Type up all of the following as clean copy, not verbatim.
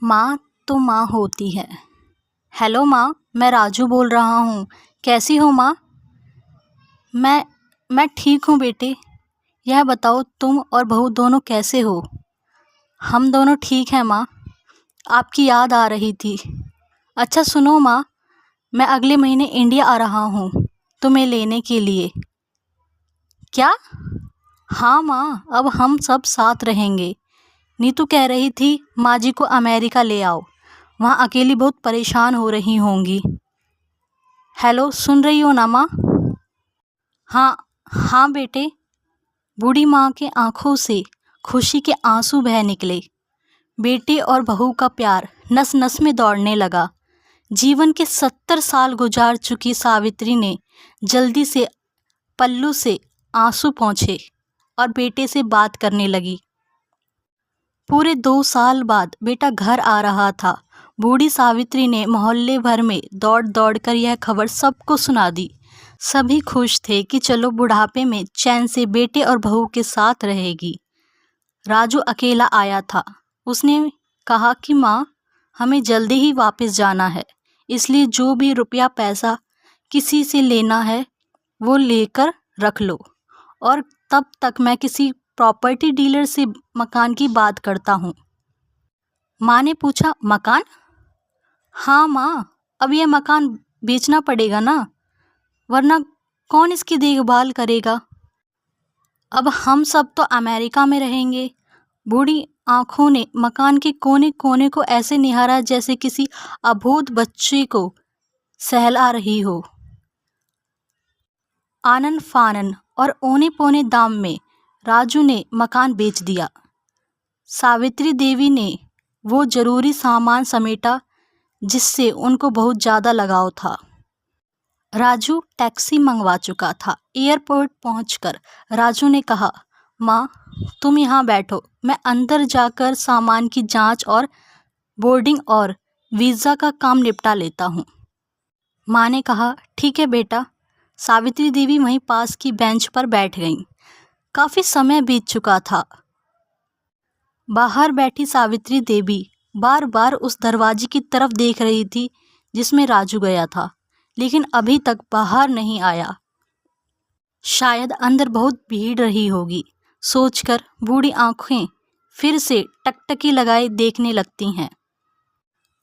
माँ तो माँ होती है। हेलो माँ, मैं राजू बोल रहा हूँ। कैसी हो माँ? मैं ठीक हूँ बेटे। यह बताओ तुम और बहू दोनों कैसे हो? हम दोनों ठीक हैं माँ। आपकी याद आ रही थी। अच्छा सुनो माँ, मैं अगले महीने इंडिया आ रहा हूँ तुम्हें लेने के लिए। क्या? हाँ माँ, अब हम सब साथ रहेंगे। नीतू कह रही थी माँ जी को अमेरिका ले आओ, वहाँ अकेली बहुत परेशान हो रही होंगी। हेलो, सुन रही हो ना माँ? हाँ हाँ बेटे। बूढ़ी माँ के आंखों से खुशी के आंसू बह निकले। बेटे और बहू का प्यार नस नस में दौड़ने लगा। जीवन के 70 साल गुजार चुकी सावित्री ने जल्दी से पल्लू से आंसू पोंछे और बेटे से बात करने लगी। पूरे 2 साल बाद बेटा घर आ रहा था। बूढ़ी सावित्री ने मोहल्ले भर में दौड़ दौड़ कर यह खबर सबको सुना दी। सभी खुश थे कि चलो बुढ़ापे में चैन से बेटे और बहू के साथ रहेगी। राजू अकेला आया था। उसने कहा कि माँ, हमें जल्दी ही वापस जाना है, इसलिए जो भी रुपया पैसा किसी से लेना है वो लेकर रख लो, और तब तक मैं किसी प्रॉपर्टी डीलर से मकान की बात करता हूँ। माँ ने पूछा, मकान? हाँ माँ, अब यह मकान बेचना पड़ेगा ना, वरना कौन इसकी देखभाल करेगा? अब हम सब तो अमेरिका में रहेंगे। बूढ़ी आंखों ने मकान के कोने कोने को ऐसे निहारा जैसे किसी अबोध बच्चे को सहला रही हो। आनन फानन और औने पौने दाम में राजू ने मकान बेच दिया। सावित्री देवी ने वो जरूरी सामान समेटा जिससे उनको बहुत ज़्यादा लगाव था। राजू टैक्सी मंगवा चुका था। एयरपोर्ट पहुंचकर राजू ने कहा, माँ तुम यहाँ बैठो, मैं अंदर जाकर सामान की जांच और बोर्डिंग और वीज़ा का काम निपटा लेता हूँ। माँ ने कहा, ठीक है बेटा। सावित्री देवी वहीं पास की बेंच पर बैठ गईं। काफ़ी समय बीत चुका था। बाहर बैठी सावित्री देवी बार बार उस दरवाजे की तरफ देख रही थी जिसमें राजू गया था, लेकिन अभी तक बाहर नहीं आया। शायद अंदर बहुत भीड़ रही होगी, सोचकर बूढ़ी आंखें फिर से टकटकी लगाए देखने लगती हैं।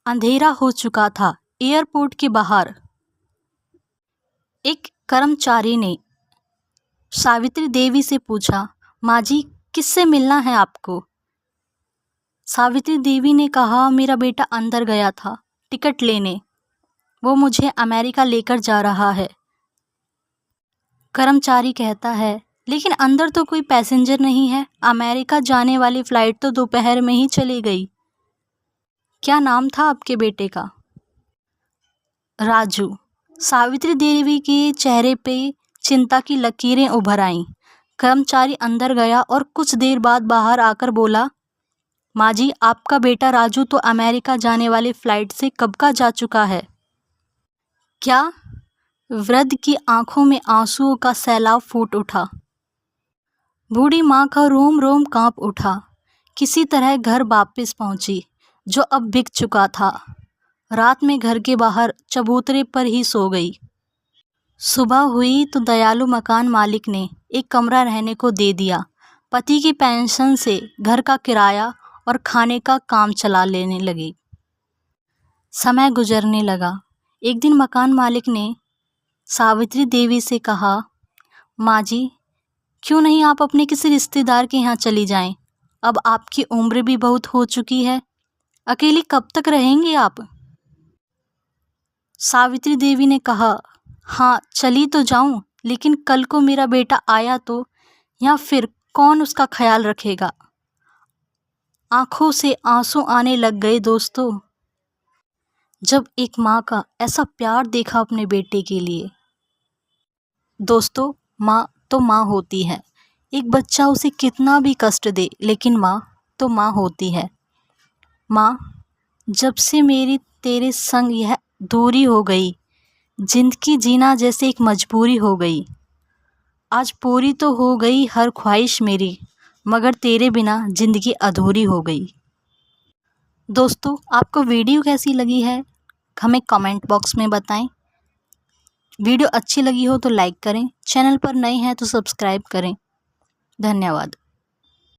अंधेरा हो चुका था। एयरपोर्ट के बाहर एक कर्मचारी ने सावित्री देवी से पूछा, माँ जी किससे मिलना है आपको? सावित्री देवी ने कहा, मेरा बेटा अंदर गया था टिकट लेने, वो मुझे अमेरिका लेकर जा रहा है। कर्मचारी कहता है, लेकिन अंदर तो कोई पैसेंजर नहीं है, अमेरिका जाने वाली फ़्लाइट तो दोपहर में ही चली गई। क्या नाम था आपके बेटे का? राजू। सावित्री देवी के चेहरे पे चिंता की लकीरें उभर आईं। कर्मचारी अंदर गया और कुछ देर बाद बाहर आकर बोला, माँ जी आपका बेटा राजू तो अमेरिका जाने वाली फ़्लाइट से कब का जा चुका है। क्या? वृद्ध की आंखों में आंसुओं का सैलाब फूट उठा। बूढ़ी माँ का रोम रोम कांप उठा। किसी तरह घर वापस पहुंची, जो अब बिक चुका था। रात में घर के बाहर चबूतरे पर ही सो गई। सुबह हुई तो दयालु मकान मालिक ने एक कमरा रहने को दे दिया। पति की पेंशन से घर का किराया और खाने का काम चला लेने लगी। समय गुजरने लगा। एक दिन मकान मालिक ने सावित्री देवी से कहा, माँ जी क्यों नहीं आप अपने किसी रिश्तेदार के यहाँ चली जाएं? अब आपकी उम्र भी बहुत हो चुकी है, अकेली कब तक रहेंगी आप? सावित्री देवी ने कहा, हाँ चली तो जाऊं, लेकिन कल को मेरा बेटा आया तो, या फिर कौन उसका ख्याल रखेगा? आंखों से आंसू आने लग गए दोस्तों, जब एक माँ का ऐसा प्यार देखा अपने बेटे के लिए। दोस्तों, माँ तो माँ होती है। एक बच्चा उसे कितना भी कष्ट दे, लेकिन माँ तो माँ होती है। माँ, जब से मेरी तेरे संग यह दूरी हो गई, जिंदगी जीना जैसे एक मजबूरी हो गई। आज पूरी तो हो गई हर ख्वाहिश मेरी, मगर तेरे बिना जिंदगी अधूरी हो गई। दोस्तों, आपको वीडियो कैसी लगी है हमें कमेंट बॉक्स में बताएं। वीडियो अच्छी लगी हो तो लाइक करें, चैनल पर नए हैं तो सब्सक्राइब करें। धन्यवाद।